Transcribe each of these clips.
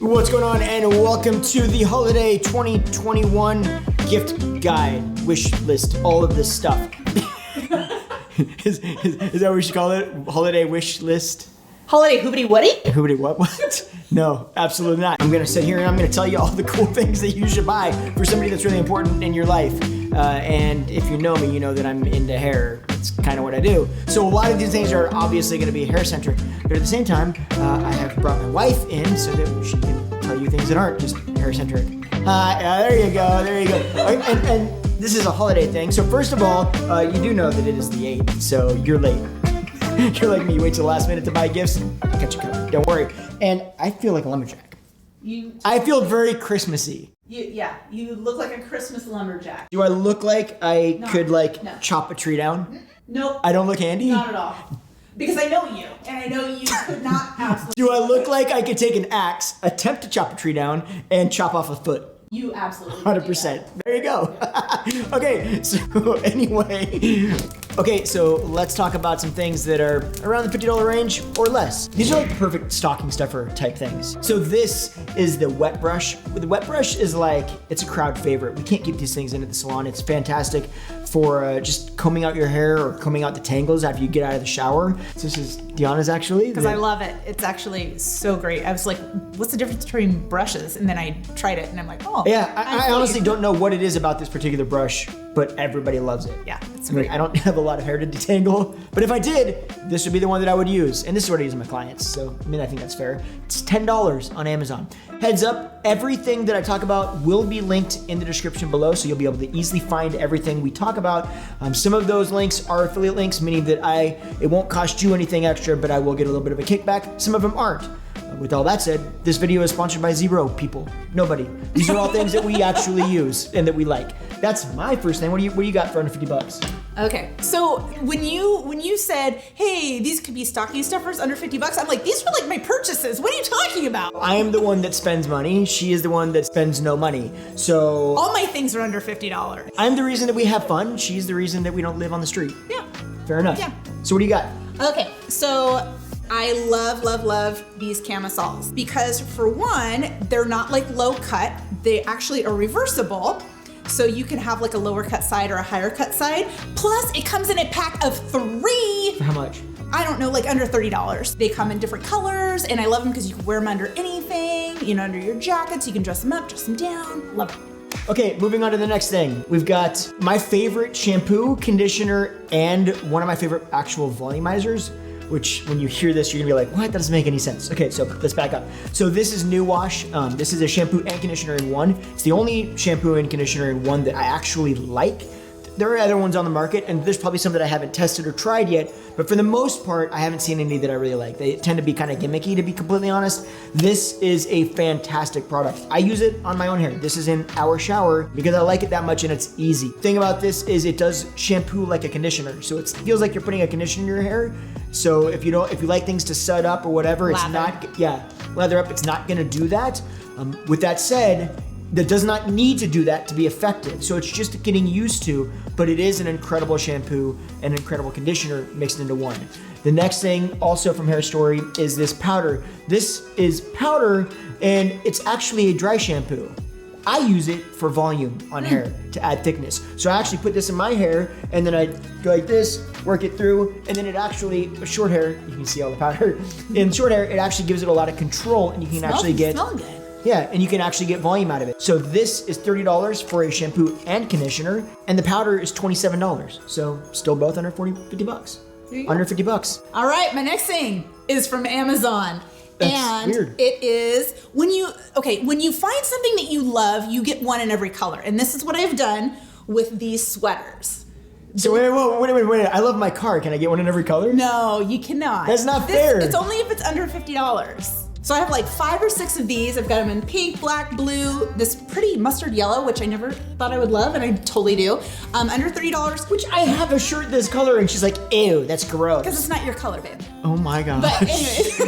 What's going on, and welcome to the Holiday 2021 gift guide, wish list, all of this stuff. Is that what we should call it? Holiday wish list? Holiday hoobity whatty? Hoobity what? No, absolutely not. I'm gonna sit here and I'm gonna tell you all the cool things that you should buy for somebody that's really important in your life. And if you know me, you know that I'm into hair. It's kind of what I do. So a lot of these things are obviously gonna be hair-centric, but at the same time, I have brought my wife in so that she can tell you things that aren't just hair-centric. There you go, there you go. And this is a holiday thing. So first of all, you do know that it is the 8th, so you're late. You're like me, you wait till the last minute to buy gifts. I got you covered, don't worry. And I feel like a lumberjack. I feel very Christmassy. You look like a Christmas lumberjack. Do I look like I could chop a tree down? Nope. I don't look handy? Not at all. Because I know you, and I know you could not absolutely. Do I look like I could take an axe, attempt to chop a tree down, and chop off a foot? You absolutely 100%. There you go. Okay, so anyway. Okay, so let's talk about some things that are around the $50 range or less. These are like the perfect stocking stuffer type things. So this is the wet brush. The wet brush is like, it's a crowd favorite. We can't keep these things in at the salon. It's fantastic for just combing out your hair or combing out the tangles after you get out of the shower. So this is Deanna's actually. Because I love it. It's actually so great. I was like, what's the difference between brushes? And then I tried it and I'm like, oh. Yeah, I honestly don't know what it is about this particular brush, but everybody loves it. Yeah, it's great. I don't have a lot of hair to detangle, but if I did, this would be the one that I would use. And this is what I use with my clients, so I mean, I think that's fair. It's $10 on Amazon. Heads up, everything that I talk about will be linked in the description below, so you'll be able to easily find everything we talk about. Some of those links are affiliate links, meaning that it won't cost you anything extra, but I will get a little bit of a kickback. Some of them aren't. With all that said, this video is sponsored by zero people. Nobody. These are all things that we actually use and that we like. That's my first thing. What do you got for under 50 bucks? Okay, so when you said, hey, these could be stocking stuffers under 50 bucks, I'm like, these are like my purchases. What are you talking about? I am the one that spends money. She is the one that spends no money. So all my things are under $50. I'm the reason that we have fun. She's the reason that we don't live on the street. Yeah. Fair enough. Yeah. So what do you got? Okay, so I love these camisoles because for one, they're not like low cut. They actually are reversible. So you can have like a lower cut side or a higher cut side. Plus it comes in a pack of 3. For how much? I don't know, like under $30. They come in different colors and I love them because you can wear them under anything, under your jackets. You can dress them up, dress them down. Love it. Okay, moving on to the next thing. We've got my favorite shampoo, conditioner, and one of my favorite actual volumizers, which when you hear this, you're gonna be like, what? That doesn't make any sense. Okay, so let's back up. So this is New Wash. This is a shampoo and conditioner in one. It's the only shampoo and conditioner in one that I actually like. There are other ones on the market, and there's probably some that I haven't tested or tried yet, but for the most part, I haven't seen any that I really like. They tend to be kind of gimmicky, to be completely honest. This is a fantastic product. I use it on my own hair. This is in our shower because I like it that much and it's easy. Thing about this is it does shampoo like a conditioner, so it feels like you're putting a conditioner in your hair. So if you like things to sud up or whatever, it's not, lather up, it's not gonna do that. With that said, that does not need to do that to be effective. So it's just getting used to, but it is an incredible shampoo and incredible conditioner mixed into one. The next thing also from Hair Story is this powder. This is powder and it's actually a dry shampoo. I use it for volume on hair to add thickness. So I actually put this in my hair and then I go like this, work it through, and then it actually, short hair, you can see all the powder. In short hair, it actually gives it a lot of control and you can actually get, yeah, and you can actually get volume out of it. So this is $30 for a shampoo and conditioner, and the powder is $27. So still both under 50 bucks. Under 50 bucks. All right, my next thing is from Amazon. That's weird. It is when you find something that you love, you get one in every color. And this is what I've done with these sweaters. So wait, I love my car. Can I get one in every color? No, you cannot. That's not fair. It's only if it's under $50. So I have like 5 or 6 of these. I've got them in pink, black, blue, this pretty mustard yellow, which I never thought I would love, and I totally do. Under $30. Which I have a shirt this color, and she's like, ew, that's gross. Because it's not your color, babe. Oh my gosh.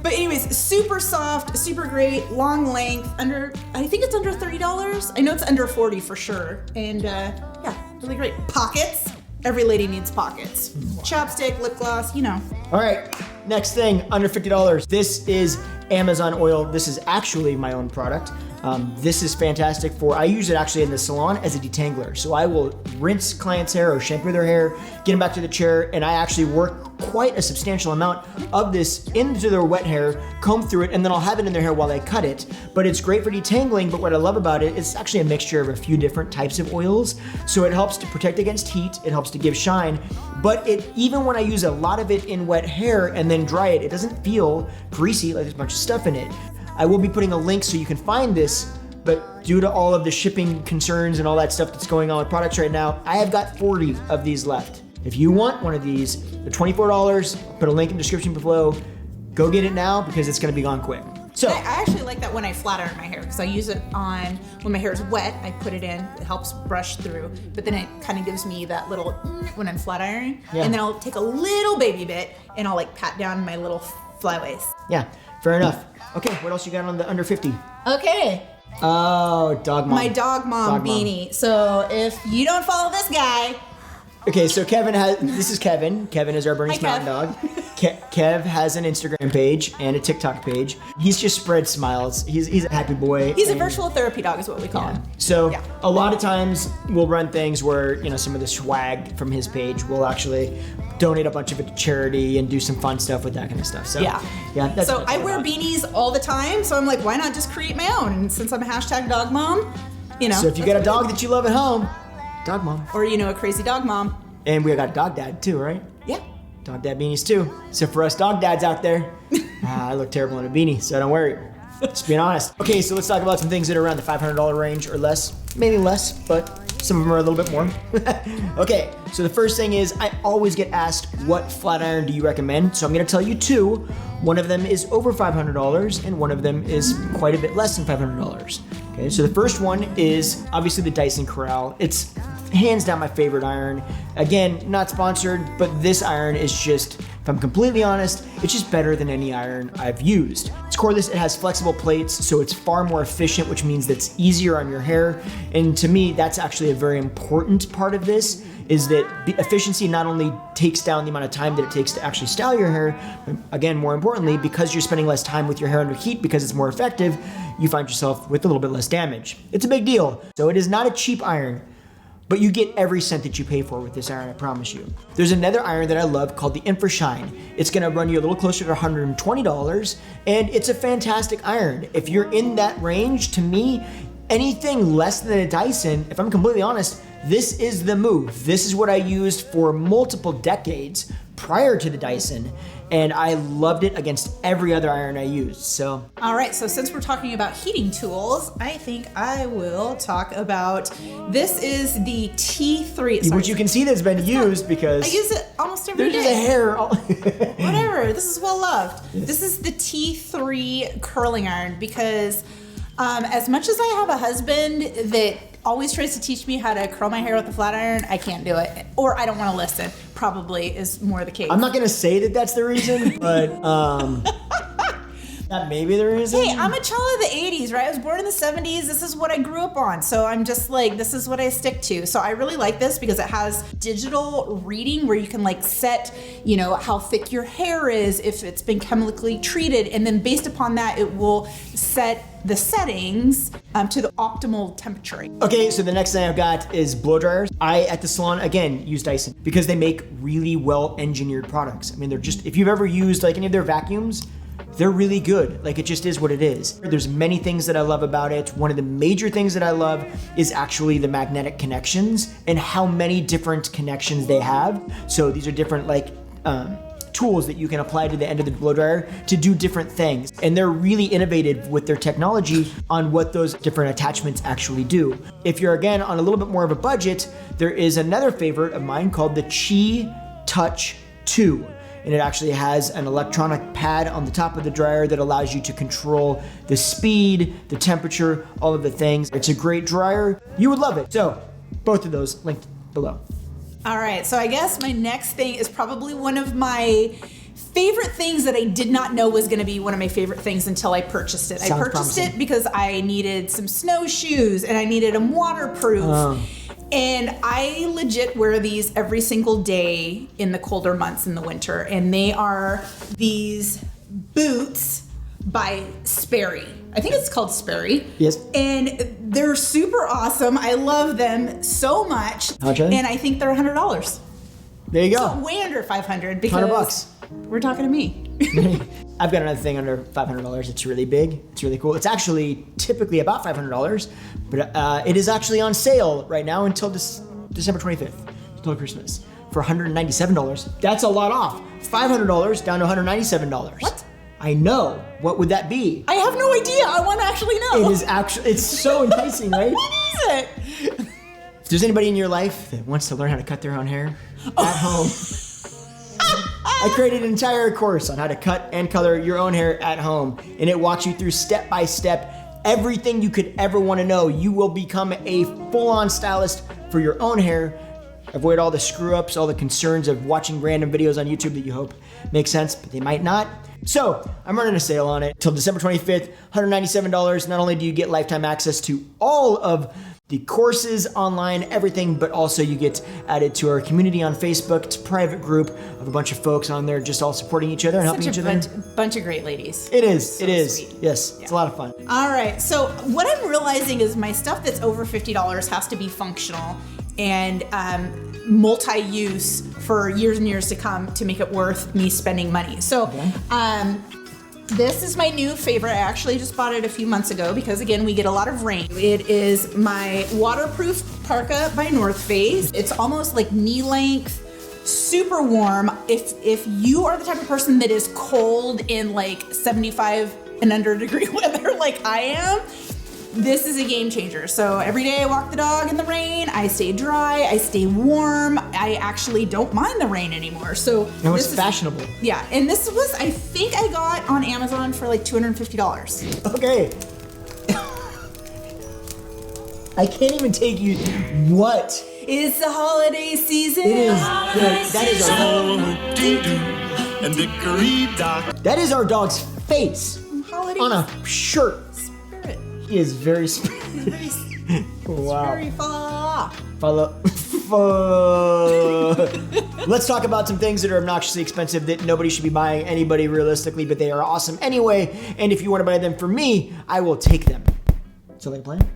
But anyways, super soft, super great, long length, I think it's under $30. I know it's under 40 for sure. And yeah, really great. Pockets. Every lady needs pockets. Chapstick, lip gloss, All right, next thing, under $50. This is Amazon oil. This is actually my own product. This is fantastic I use it actually in the salon as a detangler. So I will rinse clients' hair or shampoo their hair, get them back to the chair, and I actually work quite a substantial amount of this into their wet hair, comb through it, and then I'll have it in their hair while I cut it. But it's great for detangling, but what I love about it, it's actually a mixture of a few different types of oils. So it helps to protect against heat, it helps to give shine, but even when I use a lot of it in wet hair and then dry it, it doesn't feel greasy like there's a bunch of stuff in it. I will be putting a link so you can find this, but due to all of the shipping concerns and all that stuff that's going on with products right now, I have got 40 of these left. If you want one of these, they're $24. I'll put a link in the description below. Go get it now because it's gonna be gone quick. So I actually like that when I flat iron my hair because I use it on when my hair is wet. I put it in, it helps brush through, but then it kind of gives me that little when I'm flat ironing. Yeah. And then I'll take a little baby bit and I'll like pat down my little flyaways. yeah, fair enough. Okay, what else you got on the under 50? Okay. Oh, dog mom. My dog mom beanie. So if you don't follow this guy. Okay, so this is Kevin. Kevin is our Bernese Mountain Dog. Kev has an Instagram page and a TikTok page. He's just spread smiles. He's a happy boy. He's a virtual therapy dog is what we call him. So a lot of times we'll run things where, some of the swag from his page, we'll actually donate a bunch of it to charity and do some fun stuff with that kind of stuff. So that's so I wear beanies all the time. So I'm like, why not just create my own? And since I'm a hashtag dog mom, So if you got a dog that you love at home, dog mom. Or a crazy dog mom. And we got dog dad too, right? Yeah. Dog dad beanies too. So for us dog dads out there, I look terrible in a beanie, so don't worry. Just being honest. Okay, so let's talk about some things that are around the $500 range or less. Maybe less, but some of them are a little bit more. Okay, so the first thing is I always get asked, what flat iron do you recommend? So I'm gonna tell you two. One of them is over $500 and one of them is quite a bit less than $500. Okay, so the first one is obviously the Dyson Corral. It's hands down my favorite iron. Again, not sponsored, but this iron is just, if I'm completely honest, it's just better than any iron I've used. It's cordless, it has flexible plates, so it's far more efficient, which means that it's easier on your hair. And to me, that's actually a very important part of this, is that efficiency not only takes down the amount of time that it takes to actually style your hair, but again, more importantly, because you're spending less time with your hair under heat because it's more effective, you find yourself with a little bit less damage. It's a big deal. So it is not a cheap iron, but you get every cent that you pay for with this iron, I promise you. There's another iron that I love called the Infrashine. It's gonna run you a little closer to $120, and it's a fantastic iron. If you're in that range, to me, anything less than a Dyson, if I'm completely honest, this is the move. This is what I used for multiple decades prior to the Dyson, and I loved it against every other iron I used, so. All right, so since we're talking about heating tools, I think I will talk about, this is the T3. Which you can see that's been used because. I use it almost every day. There's just a hair. Whatever, this is well loved. Yes. This is the T3 curling iron because as much as I have a husband that always tries to teach me how to curl my hair with a flat iron, I can't do it. Or I don't want to listen, probably is more the case. I'm not gonna say that that's the reason, but that may be the reason. Hey, I'm a child of the 80s, right? I was born in the 70s. This is what I grew up on. So I'm just like, this is what I stick to. So I really like this because it has digital reading where you can like set, how thick your hair is, if it's been chemically treated. And then based upon that, it will set the settings to the optimal temperature. Okay, so the next thing I've got is blow dryers. I, at the salon, again, use Dyson because they make really well-engineered products. I mean, they're just, if you've ever used like any of their vacuums, they're really good. Like, it just is what it is. There's many things that I love about it. One of the major things that I love is actually the magnetic connections and how many different connections they have. So these are different tools that you can apply to the end of the blow dryer to do different things. And they're really innovative with their technology on what those different attachments actually do. If you're, again, on a little bit more of a budget, there is another favorite of mine called the Qi Touch 2. And it actually has an electronic pad on the top of the dryer that allows you to control the speed, the temperature, all of the things. It's a great dryer. You would love it. So both of those linked below. All right, so I guess my next thing is probably one of my favorite things that I did not know was gonna be one of my favorite things until I purchased it. I purchased it because I needed some snowshoes and I needed them waterproof. And I legit wear these every single day in the colder months in the winter. And they are these boots by Sperry. I think it's called Sperry. Yes. And they're super awesome. I love them so much. How much are they? And I think they're $100. There you go. So way under $500 because $100. we're talking to me. I've got another thing under $500. It's really big. It's really cool. It's actually typically about $500, but it is actually on sale right now until December 25th, until Christmas, for $197. That's a lot off. $500 down to $197. What? I know. What would that be? I have no idea. I want to actually know. It is actually, it's so enticing, right? What is it? If there's anybody in your life that wants to learn how to cut their own hair at home, I created an entire course on how to cut and color your own hair at home, and it walks you through step by step everything you could ever want to know. You will become a full-on stylist for your own hair. Avoid all the screw-ups, all the concerns of watching random videos on YouTube that you hope make sense, but they might not. So I'm running a sale on it till December 25th, $197. Not only do you get lifetime access to all of the courses online, everything, but also you get added to our community on Facebook. It's a private group of a bunch of folks on there just all supporting each other and helping each other. Bunch of great ladies. It is, So it is. sweet. Yes, it's a lot of fun. All right, so what I'm realizing is my stuff that's over $50 has to be functional and multi-use for years and years to come to make it worth me spending money. So this is my new favorite. I actually just bought it a few months ago because, again, we get a lot of rain. It is my waterproof parka by North Face. It's almost like knee length, super warm. If you are the type of person that is cold in like 75 and under degree weather like I am, this is a game changer. So every day I walk the dog in the rain, I stay dry, I stay warm. I actually don't mind the rain anymore. So And it's fashionable. Yeah, and this was, I think I got on Amazon for like $250. Okay. I can't even take you, what? It's the holiday season. It is. That is our dog's face Holiday on a shirt. spirit. He is very wow. Very far. Let's talk about some things that are obnoxiously expensive that nobody should be buying anybody realistically, but they are awesome anyway. And if you want to buy them for me, I will take them. So like a plan?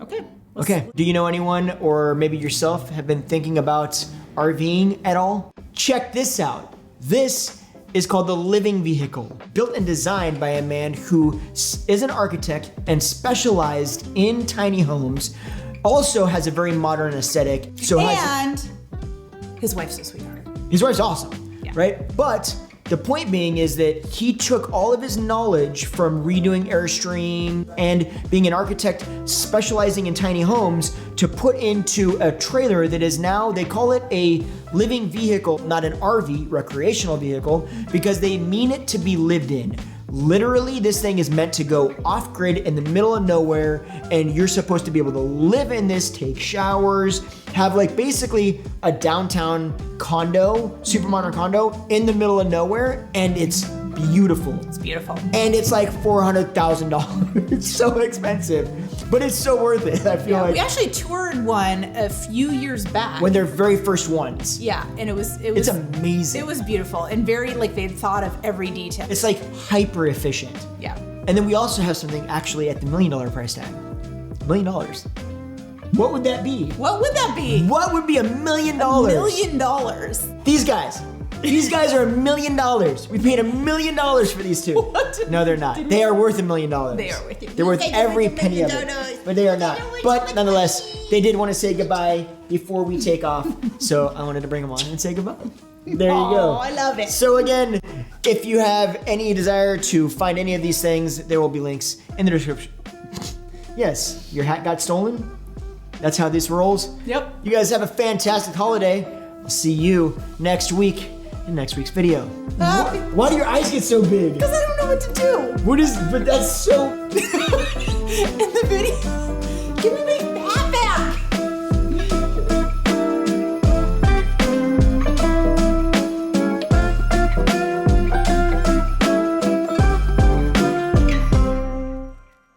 Okay. Okay. Do you know anyone or maybe yourself have been thinking about RVing at all? Check this out. This is called the Living Vehicle, built and designed by a man who is an architect and specialized in tiny homes, also has a very modern aesthetic. And his wife's a sweetheart. His wife's awesome, Yeah. right? But the point being is that he took all of his knowledge from redoing Airstream and being an architect specializing in tiny homes to put into a trailer that is now, they call it a living vehicle, not an RV, recreational vehicle, because they mean it to be lived in. Literally, this thing is meant to go off-grid in the middle of nowhere, and you're supposed to be able to live in this, take showers, have like basically a downtown condo, super modern condo in the middle of nowhere, and it's beautiful. It's beautiful. And it's like $400,000. It's so expensive, but it's so worth it. I feel like We actually toured one a few years back. when they're very first ones. Yeah, and it was It's amazing. It was beautiful and very like they'd thought of every detail. It's like hyper efficient. Yeah. And then we also have something actually at the $1 million price tag. $1 million. What would that be? What would that be? What would be $1 million? $1 million. These guys are $1 million. We paid $1 million for these two. What? No, they're not. They are worth $1 million. They are worth it. They're worth You guys are every worth $1 penny of million. it. But they are not. But nonetheless, they did want to say goodbye before we take off. So I wanted to bring them on and say goodbye. There you go. Oh, I love it. So again, if you have any desire to find any of these things, there will be links in the description. Yes, your hat got stolen. That's how this rolls. Yep. You guys have a fantastic holiday. I'll see you next week in next week's video. Why do your eyes get so big? Because I don't know what to do. But that's so... In the video. Give me